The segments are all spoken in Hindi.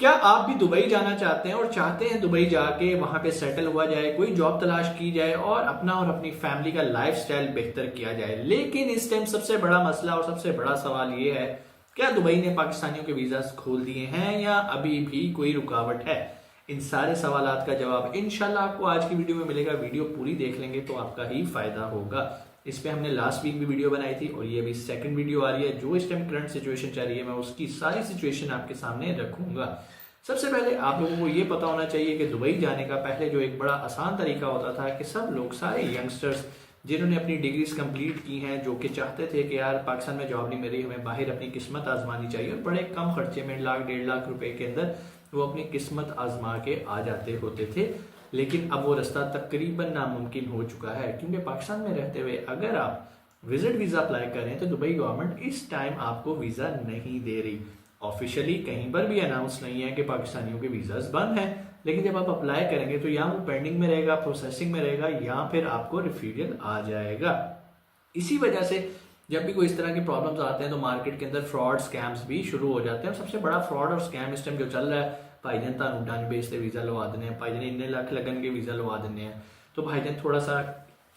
क्या आप भी दुबई जाना चाहते हैं और चाहते हैं दुबई जाके वहां पे सेटल हुआ जाए, कोई जॉब तलाश की जाए और अपना और अपनी फैमिली का लाइफस्टाइल बेहतर किया जाए। लेकिन इस टाइम सबसे बड़ा मसला और सबसे बड़ा सवाल ये है, क्या दुबई ने पाकिस्तानियों के वीजा खोल दिए हैं या अभी भी कोई रुकावट है? इन सारे सवालात का जवाब इंशाल्लाह आपको आज की वीडियो में मिलेगा। वीडियो पूरी देख लेंगे तो आपका ही फायदा होगा। इस पे हमने लास्ट वीक भी वीडियो बनाई थी और ये भी सेकंड वीडियो आ रही है। जो इस टाइम करंट सिचुएशन चल रही है मैं उसकी सारी सिचुएशन आपके सामने रखूंगा। सबसे पहले आप लोगों को ये पता होना चाहिए कि दुबई जाने का पहले जो एक बड़ा आसान तरीका होता था कि सब लोग, सारे यंगस्टर्स जिन्होंने अपनी डिग्रीज कंप्लीट की हैं, जो कि चाहते थे कि यार पाकिस्तान में जॉब नहीं मिल रही, हमें बाहर अपनी किस्मत आजमानी चाहिए, और बड़े कम खर्चे में 1,00,000-1.5 लाख रुपए के अंदर वो अपनी किस्मत आजमा के आ जाते होते थे। लेकिन अब वो रास्ता तकरीबन नामुमकिन हो चुका है, क्योंकि पाकिस्तान में रहते हुए अगर आप विजिट वीजा अप्लाई करें तो दुबई गवर्नमेंट इस टाइम आपको वीजा नहीं दे रही। ऑफिशियली कहीं पर भी अनाउंस नहीं है कि पाकिस्तानियों के वीजाज बंद हैं, लेकिन जब आप अप्लाई करेंगे तो या वो पेंडिंग में रहेगा, प्रोसेसिंग में रहेगा, या फिर आपको रिफ्यूजल आ जाएगा। इसी वजह से जब भी कोई इस तरह की प्रॉब्लम्स आते हैं तो मार्केट के अंदर फ्रॉड स्कैम्स भी शुरू हो जाते हैं। सबसे बड़ा फ्रॉड और स्कैम इस टाइम जो चल रहा है, भाईजान तानू डान बेस से वीजा लवा देने हैं, भाईजान इतने लाख लगन के वीजा लवा देने हैं, तो भाईजान थोड़ा सा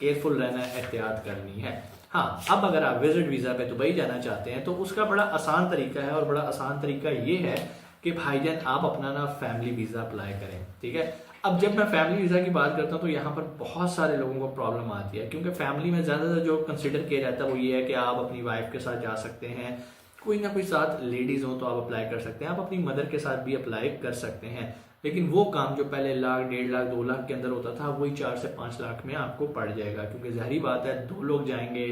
केयरफुल रहना है, एहतियात करनी है। हाँ, अब अगर आप विजिट वीजा पे दुबई जाना चाहते हैं तो उसका बड़ा आसान तरीका है, और बड़ा आसान तरीका ये है कि भाईजान आप अपना ना फैमिली वीजा अप्लाई करें। ठीक है, अब जब मैं फैमिली वीजा की बात करता हूँ तो यहाँ पर बहुत सारे लोगों को प्रॉब्लम आती है, क्योंकि फैमिली में ज्यादातर जो कंसिडर किया जाता है वो ये है कि आप अपनी वाइफ के साथ जा सकते हैं, कोई ना कोई साथ लेडीज हो तो आप अप्लाई कर सकते हैं, आप अपनी मदर के साथ भी अप्लाई कर सकते हैं। लेकिन वो काम जो पहले 1,00,000, 1.5 लाख, 2 लाख के अंदर होता था, वही 4 से 5 लाख में आपको पड़ जाएगा, क्योंकि जाहिर बात है 2 लोग जाएंगे,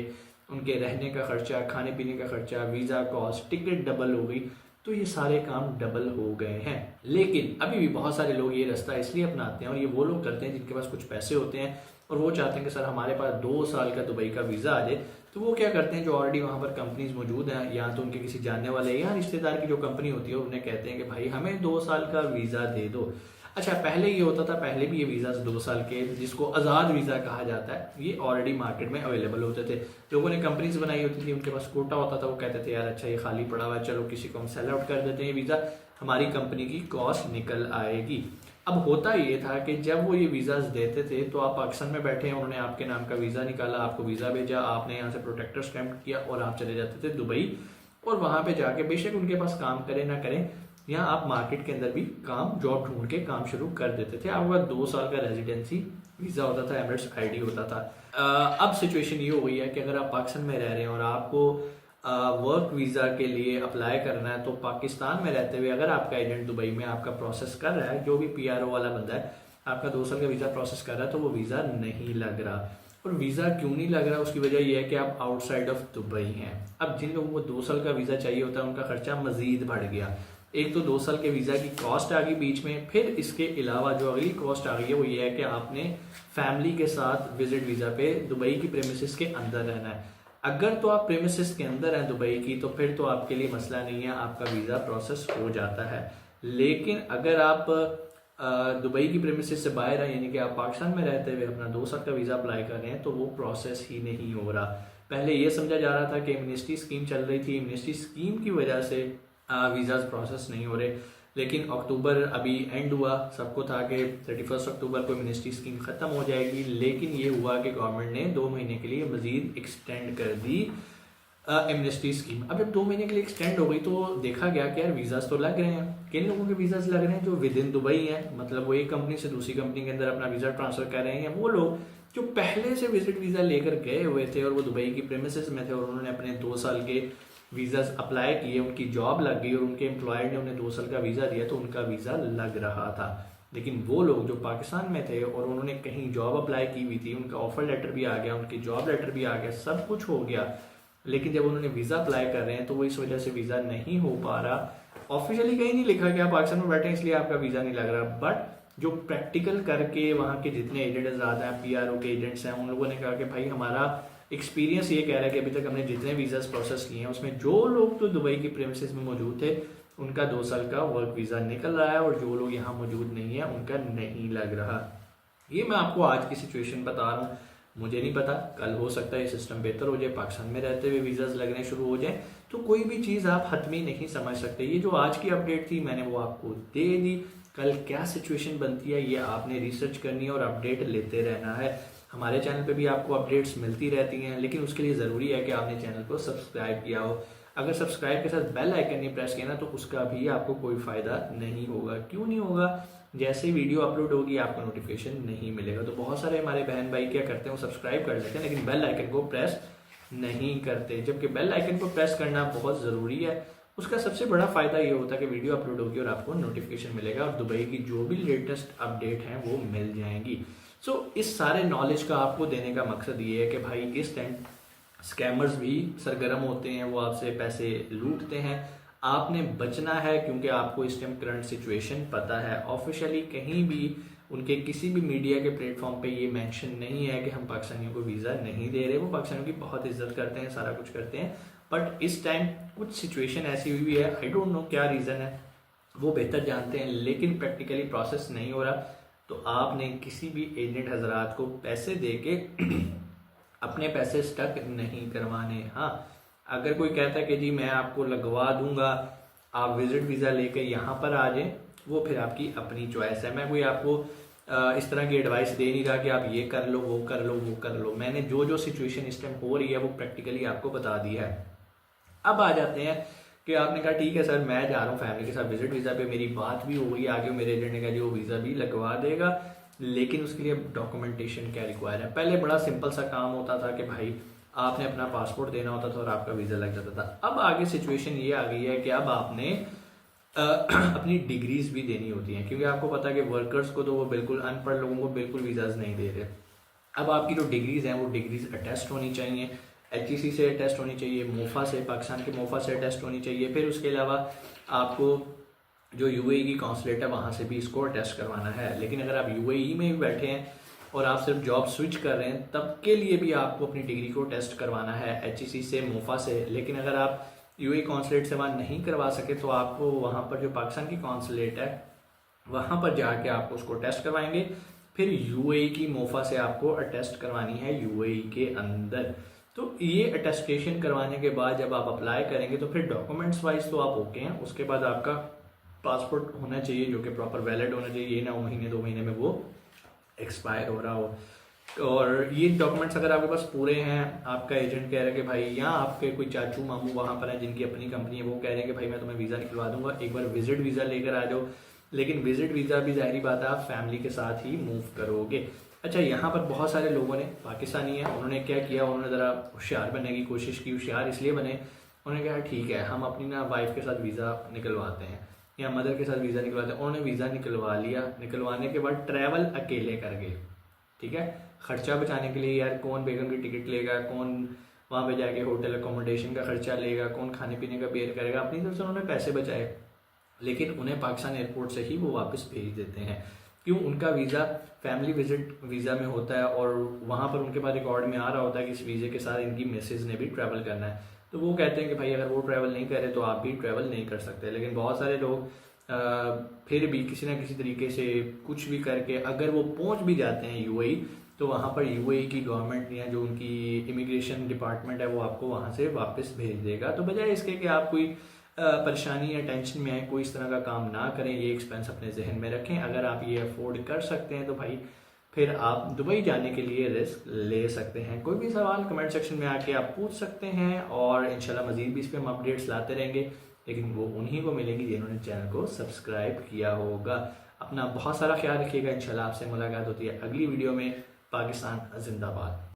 उनके रहने का खर्चा, खाने पीने का खर्चा, वीजा कॉस्ट, टिकट डबल हो गई, तो ये सारे काम डबल हो गए हैं। लेकिन अभी भी बहुत सारे लोग ये रास्ता इसलिए अपनाते हैं, और ये वो लोग करते हैं जिनके पास कुछ पैसे होते हैं और वो चाहते हैं कि सर हमारे पास 2 साल का दुबई का वीजा आ जाए। तो वो क्या करते हैं, जो ऑलरेडी वहां पर कंपनीज मौजूद हैं, या तो उनके किसी जानने वाले या रिश्तेदार की जो कंपनी होती है, उन्हें कहते हैं कि भाई हमें 2 साल का वीजा दे दो। अच्छा, पहले ये होता था, पहले भी ये वीजा 2 साल के, जिसको आजाद वीजा कहा जाता है, ये ऑलरेडी मार्केट में अवेलेबल होते थे। लोगों ने कंपनीज बनाई होती थी, उनके पास कोटा होता था, वो कहते थे यार अच्छा ये खाली पड़ा हुआ है, चलो किसी को हम सेल आउट कर देते हैं, वीजा हमारी कंपनी की कॉस्ट निकल आएगी। अब होता ये था कि जब वो ये वीजाज देते थे तो आप पाकिस्तान में बैठे हैं, उन्होंने आपके नाम का वीजा निकाला, आपको वीजा भेजा, आपने यहाँ से प्रोटेक्टर स्टैम्प किया और आप चले जाते थे दुबई। और वहां पे जाके बेशक उनके पास काम करें ना करें, या आप मार्केट के अंदर भी काम, जॉब ढूंढ के काम शुरू कर देते थे। आपका 2 साल का रेजिडेंसी वीजा होता था, एमिरेट्स आईडी होता था। अब सिचुएशन ये हो गई है कि अगर आप पाकिस्तान में रह रहे हैं और आपको वर्क वीजा के लिए अप्लाई करना है, तो पाकिस्तान में रहते हुए अगर आपका एजेंट दुबई में आपका प्रोसेस कर रहा है, जो भी पीआरओ वाला बंदा है आपका 2 साल का वीजा प्रोसेस कर रहा है, तो वो वीजा नहीं लग रहा। और वीजा क्यों नहीं लग रहा, उसकी वजह यह है कि आप आउटसाइड ऑफ दुबई हैं। अब जिन लोगों को 2 साल का वीजा चाहिए होता है, उनका खर्चा मजीद बढ़ गया। एक तो 2 साल के वीजा की कॉस्ट आ गई बीच में, फिर इसके अलावा जो अगली कॉस्ट आ गई है वो ये है कि आपने फैमिली के साथ विजिट वीजा पे दुबई की प्रेमिसेस के अंदर रहना है। अगर तो आप प्रेमिसेस के अंदर हैं दुबई की, तो फिर तो आपके लिए मसला नहीं है, आपका वीजा प्रोसेस हो जाता है। लेकिन अगर आप दुबई की प्रेमिसेस से बाहर हैं, यानी कि आप पाकिस्तान में रहते हुए अपना 2 साल का वीजा अप्लाई कर रहे हैं, तो वो प्रोसेस ही नहीं हो रहा। पहले ये समझा जा रहा था कि एमनेस्टी स्कीम चल रही थी, एमनेस्टी स्कीम की वजह से वीजाज प्रोसेस नहीं हो रहे, लेकिन अक्टूबर अभी एंड हुआ, सबको था कि 31 अक्टूबर को एमनेस्टी स्कीम खत्म हो जाएगी। लेकिन ये हुआ कि गवर्नमेंट ने 2 महीने के लिए मजीद एक्सटेंड कर दी एमनेस्टी स्कीम। अब जब 2 महीने के लिए एक्सटेंड हो गई तो देखा गया कि यार वीजाज तो लग रहे हैं, किन लोगों के वीजाज लग रहे हैं, जो विद इन दुबई हैं, मतलब वो एक कंपनी से दूसरी कंपनी के अंदर अपना वीजा ट्रांसफर कर रहे हैं। वो लोग जो पहले से विजिट वीजा लेकर गए हुए थे और वो दुबई की प्रेमिसेस में थे और उन्होंने अपने 2 साल के वीजाज अप्लाई किए, उनकी जॉब लग गई और उनके एम्प्लॉयर ने उन्हें 2 साल का वीजा दिया, तो उनका वीजा लग रहा था। लेकिन वो लोग जो पाकिस्तान में थे और उन्होंने कहीं जॉब अप्लाई की हुई थी, उनका ऑफर लेटर भी आ गया, उनकी जॉब लेटर भी आ गया, सब कुछ हो गया, लेकिन जब उन्होंने वीजा अप्लाई कर रहे हैं तो वो इस वजह से वीजा नहीं हो पा रहा। ऑफिशियली कहीं नहीं लिखा कि आप पाकिस्तान में बैठे इसलिए आपका वीजा नहीं लग रहा, बट जो प्रैक्टिकल करके वहाँ के जितने एजेंट ज़्यादा हैं, पीआरओ के एजेंट्स हैं, उन लोगों ने कहा कि भाई हमारा एक्सपीरियंस ये कह रहा है कि अभी तक हमने जितने वीजाज प्रोसेस किए हैं उसमें जो लोग तो दुबई की प्रेमिसेस में मौजूद थे उनका 2 साल का वर्क वीजा निकल रहा है, और जो लोग यहाँ मौजूद नहीं है उनका नहीं लग रहा। ये मैं आपको आज की सिचुएशन बता रहा हूँ, मुझे नहीं पता, कल हो सकता है ये सिस्टम बेहतर हो जाए, पाकिस्तान में रहते हुए वीजाज लगने शुरू हो जाए। तो कोई भी चीज़ आप हतमी नहीं समझ सकते। ये जो आज की अपडेट थी मैंने वो आपको दे दी, कल क्या सिचुएशन बनती है ये आपने रिसर्च करनी है और अपडेट लेते रहना है। हमारे चैनल पे भी आपको अपडेट्स मिलती रहती हैं, लेकिन उसके लिए ज़रूरी है कि आपने चैनल को सब्सक्राइब किया हो। अगर सब्सक्राइब के साथ बेल आइकन नहीं प्रेस किया ना तो उसका भी आपको कोई फ़ायदा नहीं होगा। क्यों नहीं होगा? जैसे वीडियो अपलोड होगी आपको नोटिफिकेशन नहीं मिलेगा। तो बहुत सारे हमारे बहन भाई क्या करते हैं, वो सब्सक्राइब कर लेते हैं लेकिन बेल आइकन को प्रेस नहीं करते, जबकि बेल आइकन को प्रेस करना बहुत ज़रूरी है। उसका सबसे बड़ा फ़ायदा ये होता है कि वीडियो अपलोड होगी और आपको नोटिफिकेशन मिलेगा और दुबई की जो भी लेटेस्ट अपडेट हैं वो मिल जाएंगी। इस सारे नॉलेज का आपको देने का मकसद ये है कि भाई इस टाइम स्कैमर्स भी सरगर्म होते हैं, वो आपसे पैसे लूटते हैं। आपने बचना है क्योंकि आपको इस टाइम करंट सिचुएशन पता है। ऑफिशियली कहीं भी उनके किसी भी मीडिया के प्लेटफॉर्म पे ये मेंशन नहीं है कि हम पाकिस्तानियों को वीज़ा नहीं दे रहे। वो पाकिस्तानियों की बहुत इज्जत करते हैं, सारा कुछ करते हैं, बट इस टाइम कुछ सिचुएशन ऐसी हुई है, आई डोंट नो क्या रीज़न है, वो बेहतर जानते हैं, लेकिन प्रैक्टिकली प्रोसेस नहीं हो रहा। तो आपने किसी भी एजेंट हजरात को पैसे दे के अपने पैसे स्टक नहीं करवाने। हाँ, अगर कोई कहता है कि जी मैं आपको लगवा दूंगा, आप विजिट वीज़ा लेके यहाँ पर आ जाएं, वो फिर आपकी अपनी चॉइस है। मैं कोई आपको इस तरह की एडवाइस दे नहीं रहा कि आप ये कर लो, वो कर लो, वो कर लो। मैंने जो जो सिचुएशन इस टाइम हो रही है वो प्रैक्टिकली आपको बता दिया है। अब आ जाते हैं कि आपने कहा ठीक है सर मैं जा रहा हूँ फैमिली के साथ विजिट वीज़ा पे, मेरी बात भी हो गई आगे, मेरे एजेंट ने कहा जी वो वीज़ा भी लगवा देगा, लेकिन उसके लिए डॉक्यूमेंटेशन क्या रिक्वायर है। पहले बड़ा सिंपल सा काम होता था कि भाई आपने अपना पासपोर्ट देना होता था और आपका वीज़ा लग जाता था। अब आगे सिचुएशन ये आ गई है कि अब आपने अपनी डिग्रीज भी देनी होती हैं, क्योंकि आपको पता है कि वर्कर्स को तो वो बिल्कुल, अनपढ़ लोगों को बिल्कुल वीज़ाज नहीं दे रहे। अब आपकी जो डिग्रीज हैं वो डिग्रीज अटेस्ट होनी चाहिए, HEC से अटेस्ट होनी चाहिए, मोफा से, पाकिस्तान के मोफा से अटेस्ट होनी चाहिए। फिर उसके अलावा आपको जो UAE की कॉन्सुलेट है वहाँ से भी इसको अटेस्ट करवाना है। लेकिन अगर आप UAE में भी बैठे हैं और आप सिर्फ जॉब स्विच कर रहे हैं तब के लिए भी आपको अपनी डिग्री को टेस्ट करवाना है HEC से, मोफा से। लेकिन अगर आप UAE कॉन्सुलेट से वहाँ नहीं करवा सके तो आपको वहाँ पर जो पाकिस्तान की कॉन्सुलेट है वहाँ पर जाके आपको उसको टेस्ट करवाएंगे। फिर UAE की मोफा से आपको अटेस्ट करवानी है UAE के अंदर। तो ये अटेस्टेशन करवाने के बाद जब आप अप्लाई करेंगे तो फिर डॉक्यूमेंट्स वाइज तो आप ओके हैं। उसके बाद आपका पासपोर्ट होना चाहिए जो कि प्रॉपर वैलिड होना चाहिए, ये ना 1 महीने 2 महीने में वो एक्सपायर हो रहा हो। और ये डॉक्यूमेंट्स अगर आपके पास पूरे हैं, आपका एजेंट कह रहा है कि भाई, यहाँ आपके कोई चाचू मामू वहाँ पर हैं जिनकी अपनी कंपनी है, वो कह रहे हैं कि भाई मैं तुम्हें वीज़ा निकलवा दूंगा, एक बार विजिट वीज़ा लेकर आ जाओ। लेकिन विजिट वीज़ा भी जाहिर बात है आप फैमिली के साथ ही मूव करोगे। अच्छा, यहाँ पर बहुत सारे लोगों ने, पाकिस्तानी है, उन्होंने क्या किया, उन्होंने ज़रा होशियार बनने की कोशिश की। होशियार इसलिए बने, उन्होंने कहा ठीक है हम अपनी ना वाइफ के साथ वीज़ा निकलवाते हैं या मदर के साथ वीज़ा निकलवाते हैं। उन्होंने वीज़ा निकलवा लिया, निकलवाने के बाद ट्रैवल अकेले कर गए। ठीक है, खर्चा बचाने के लिए यार कौन बेगम की टिकट लेगा, कौन वहाँ पे जाके होटल अकोमोडेशन का खर्चा लेगा, कौन खाने पीने का बेयर करेगा। अपनी तरफ से उन्होंने पैसे बचाए, लेकिन उन्हें पाकिस्तान एयरपोर्ट से ही वो वापस भेज देते हैं। क्यों? उनका वीज़ा फैमिली विजिट वीज़ा में होता है और वहाँ पर उनके पास रिकॉर्ड में आ रहा होता है कि इस वीज़े के साथ इनकी मिसेज ने भी ट्रैवल करना है। तो वो कहते हैं कि भाई अगर वो ट्रैवल नहीं करे तो आप भी ट्रैवल नहीं कर सकते। लेकिन बहुत सारे लोग फिर भी किसी ना किसी तरीके से कुछ भी करके अगर वो पहुँच भी जाते हैं UAE, तो वहाँ पर UAE की गवर्नमेंट या जो उनकी इमिग्रेशन डिपार्टमेंट है वो आपको वहाँ से वापस भेज देगा। तो बजाय इसके कि आप कोई परेशानी या टेंशन में आए, कोई इस तरह का काम ना करें। ये एक्सपेंस अपने जहन में रखें। अगर आप ये अफोर्ड कर सकते हैं तो भाई फिर आप दुबई जाने के लिए रिस्क ले सकते हैं। कोई भी सवाल कमेंट सेक्शन में आके आप पूछ सकते हैं और इंशाल्लाह मजीद भी इस पर हम अपडेट्स लाते रहेंगे, लेकिन वो उन्हीं को मिलेंगी जिन्होंने चैनल को सब्सक्राइब किया होगा। अपना बहुत सारा ख्याल रखिएगा। इंशाल्लाह आपसे मुलाकात होती है अगली वीडियो में। पाकिस्तान जिंदाबाद।